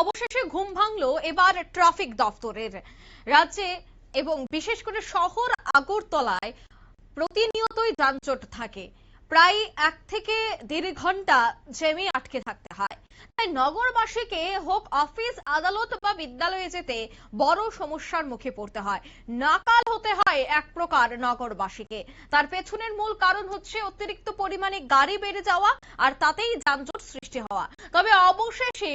অবশেষে ঘুম ভাঙলো এবার ট্রাফিক দফতরের। রাজ্যে এবং বিশেষ করে শহর আগরতলায় প্রতিনিয়তই যানজট থাকে। প্রায় 1 থেকে 1.5 ঘন্টা জ্যামে আটকে থাকতে হয়। তাই নগরবাসীকে হোক অফিস, আদালত বা বিদ্যালয়ে যেতে বড় সমস্যার মুখে পড়তে হয়। নাকাল হতে হয় এক প্রকার নগরবাসীকে। তার পেছনের মূল কারণ হচ্ছে অতিরিক্ত পরিমাণে গাড়ি বেড়ে যাওয়া আর তাতেই যানজট সৃষ্টি হওয়া। তবে অবশেষে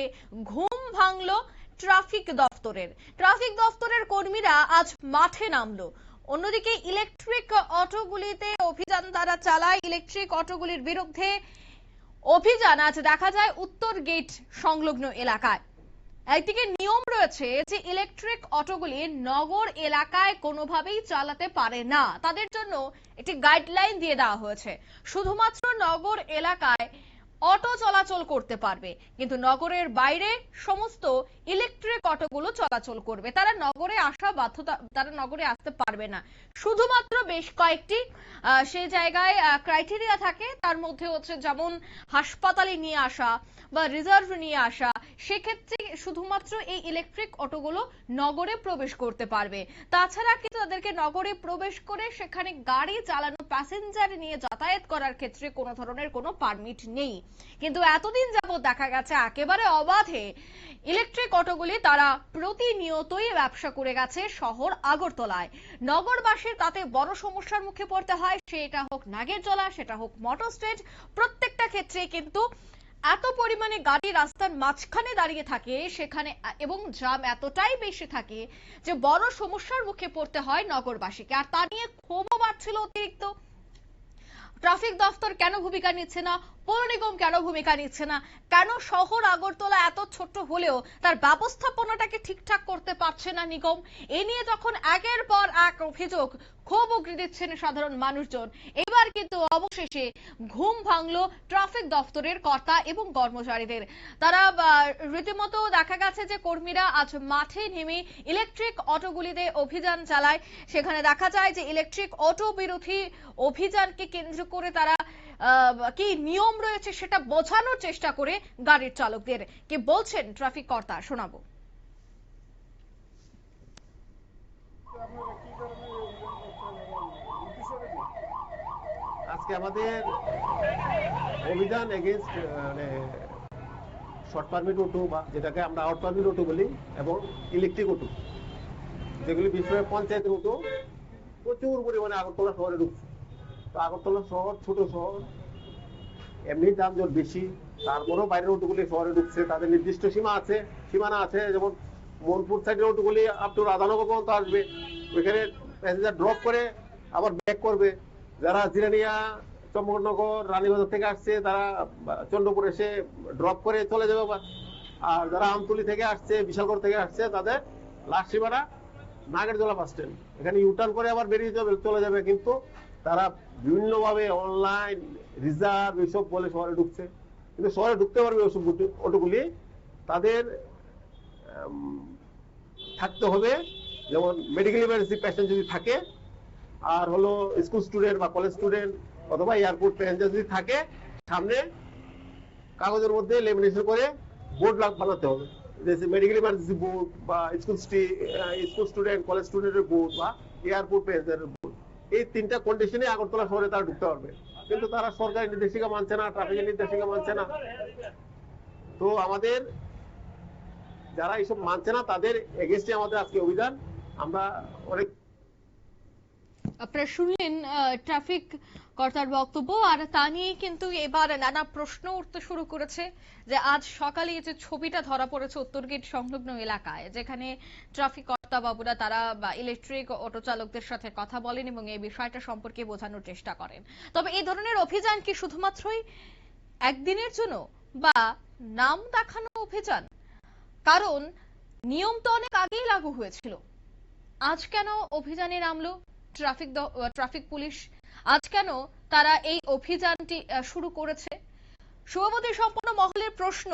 ঘুম ভাঙলো ট্রাফিক দফতরের। ট্রাফিক দফতরের কর্মীরা আজ মাঠে নামলো। অন্যদিকে ইলেকট্রিক অটোগুলিতে অভিযান তারা চালায়। ইলেকট্রিক অটোগুলির বিরুদ্ধে অভিযান আজ দেখা যায় উত্তর গেট সংলগ্ন এলাকায়। একদিকে নিয়ম রয়েছে যে ইলেকট্রিক অটোগুলি নগর এলাকায় কোনোভাবেই চালাতে পারে না, তাদের জন্য একটি গাইডলাইন দিয়ে দেওয়া হয়েছে। শুধুমাত্র নগর এলাকায় অটো চলাচল করতে পারবে, কিন্তু নগরের বাইরে সমস্ত ইলেকট্রিক অটোগুলো চলাচল করবে। তারা নগরে আসা বাধ্যতা, তারা নগরে আসতে পারবে না। শুধুমাত্র বেশ কয়েকটি সেই জায়গায় ক্রাইটেরিয়া থাকে, তার মধ্যে হচ্ছে যেমন হাসপাতালে নিয়ে আসা বা রিজার্ভ নিয়ে আসা। সেক্ষেত্রে শুধুমাত্র এই ইলেকট্রিক অটোগুলো নগরে প্রবেশ করতে পারবে। তাছাড়া কিন্তু তাদেরকে নগরে প্রবেশ করে সেখানে গাড়ি চালানো, প্যাসেঞ্জার নিয়ে যাতায়াত করার ক্ষেত্রে কোনো ধরনের কোনো পারমিট নেই। কিন্তু এতদিন যাবত দেখা গেছে একেবারে অবাধে ইলেকট্রিক অটোগুলি তারা প্রতিনিয়তই ব্যবসা করে গেছে শহর আগরতলায়। নগরবাসীর তাতে বড় সমস্যার মুখে পড়তে হয়, সেটা হোক নাগেরজলা, সেটা হোক মোটর স্ট্রিট। প্রত্যেকটা ক্ষেত্রে কিন্তু এত পরিমাণে গাড়ি রাস্তার মাঝখানে দাঁড়িয়ে থাকে সেখানে, এবং জ্যাম এতটাই বেশি থাকে যে বড় সমস্যার মুখে পড়তে হয় নগরবাসীকে। আর তা নিয়ে ক্ষোভও বাড়ছিল অতিরিক্ত। ট্রাফিক দফতর কেন ভূমিকা নিচ্ছে না, পৌর নিগম কেন ভূমিকা নিচ্ছে না, কেন শহর আগরতলা এত ছোট হলেও তার ব্যবস্থাপনাটাকে ঠিকঠাক করতে পারছে না নিগম? এ নিয়ে যখন একের পর এক অভিযোগ, ক্ষোভ উগরে দিচ্ছেন সাধারণ মানুষজন। এবার কিন্তু অবশেষে ঘুম ভাঙলো ট্রাফিক দফতরের কর্তা এবং কর্মচারীদের। তারা রীতিমতো দেখা গেছে যে কর্মীরা আজ মাঠে নেমে ইলেকট্রিক অটোগুলিতে অভিযান চালায়। সেখানে দেখা যায় যে ইলেকট্রিক অটো বিরোধী অভিযানকে কেন্দ্র করে তারা কি নিয়ম রয়েছে সেটা বোঝানোর চেষ্টা করে গাড়ির চালকদের। কি বলছেন ট্রাফিক কর্তা, শোনাবো। আজকে আমাদের অভিযান এগেইনস্ট শর্ট পারমিট অটো, বা যেটাকে আমরা আউট পারমিট অটো বলি, এবং ইলেকট্রিক অটো, যেগুলি বিষয়ে পঞ্চায়েতের অটো প্রচুর পরিমাণে আগরতলা শহরে ঢুকছে। তো আগরতলা শহর ছোট শহর, এমনি যানজট বেশি, তারপরেও বাইরের অটোগুলি শহরে ঢুকছে। তাদের নির্দিষ্ট সীমানা আছে। যেমন মনপুর সাইডের অটোগুলি আপ টু রাধানগর পর্যন্ত আসবে, ওইখানে প্যাসেঞ্জার ড্রপ করে আবার ব্যাক করবে। যারা জিরানিয়া, চম্পকনগর, রানীবাজার থেকে আসছে তারা চন্দ্রপুর এসে ড্রপ করে চলে যাবে। আর যারা আমতলী থেকে আসছে, বিশালগড় থেকে আসছে, তাদের লাস্ট সীমানা নাগেরজলা বাস স্ট্যান্ড, এখানে ইউটার্ন করে আবার বেরিয়ে চলে যাবে। কিন্তু তারা বিভিন্নভাবে অনলাইন রিজার্ভ এসব বলে শহরে ঢুকছে। কিন্তু শহরে ঢুকতে পারবে ওসব অটোগুলি, তাদের থাকতে হবে যেমন মেডিকেল ইমার্জেন্সি পেশেন্ট যদি থাকে, আর হলো স্কুল স্টুডেন্ট বা কলেজ স্টুডেন্ট অথবা এয়ারপোর্ট প্যাসেঞ্জার যদি থাকে, সামনে কাগজের মধ্যে লেমিনেশন করে বোর্ড বানাতে হবে, মেডিকেল ইমার্জেন্সি বোর্ড বা স্কুল স্টুডেন্ট, কলেজ স্টুডেন্টের বোর্ড বা এয়ারপোর্ট প্যাসেঞ্জারের বোর্ড। এই তিনটা কন্ডিশনে আগরতলা শহরে তারা ঢুকতে পারবে। কিন্তু তারা সরকারি নির্দেশিকা মানছে না, ট্রাফিকের নির্দেশিকা মানছে না। তো আমাদের যারা এইসব মানছে না তাদের এগেইনস্টে আমাদের আজকে অভিযান। আমরা অনেক, আপনারা শুনলেন ট্রাফিক কর্তার বক্তব্য। আর তা নিয়ে কিন্তু এবার নানা প্রশ্ন উঠতে শুরু করেছে যে আজ সকালে যে ছবিটা ধরা পড়েছে উত্তর গেট সংলগ্ন এলাকায়, যেখানে ট্রাফিক কর্তা বাবুরা তারা ইলেকট্রিক অটো চালকদের সাথে কথা বলেন এবং এই বিষয়টা সম্পর্কে বোঝানোর চেষ্টা করেন। তবে এই ধরনের অভিযান কি শুধুমাত্রই একদিনের জন্য বা নাম দেখানো অভিযান? কারণ নিয়ম তো অনেক আগেই লাগু হয়েছিল। আজ কেন অভিযানে নামলো ট্রাফিক পুলিশ? আজ কেন তারা এই অভিযানটি শুরু করেছে? শুভবতী সম্পন্ন মহলের প্রশ্ন,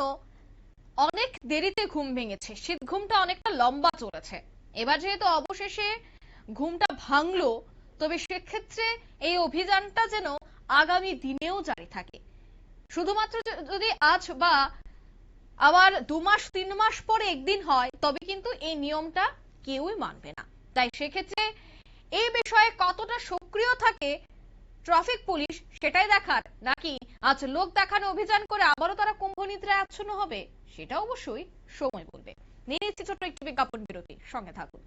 অনেক দেরিতে ঘুম ভেঙেছে, শীত ঘুমটা অনেকটা লম্বা চলেছে। এবার যেহেতু অবশেষে ঘুমটা ভাঙলো, তবে সেক্ষেত্রে এই অভিযানটা যেন আগামী দিনেও জারি থাকে। শুধুমাত্র যদি আজ বা আবার 2 মাস 3 মাস পরে একদিন হয়, তবে কিন্তু এই নিয়মটা কেউই মানবে না। তাই সেক্ষেত্রে এই বিষয়ে কতটা সক্রিয় থাকে ট্রাফিক পুলিশ সেটাই দেখার, নাকি আজ লোক দেখানো অভিযান করে আবারও তারা কুম্ভ নিদ্রায় আচ্ছন্ন হবে, সেটা অবশ্যই সময় বলবে। নিয়ে নিচ্ছি ছোট্ট একটি বিজ্ঞাপন বিরতি, সঙ্গে থাকুন।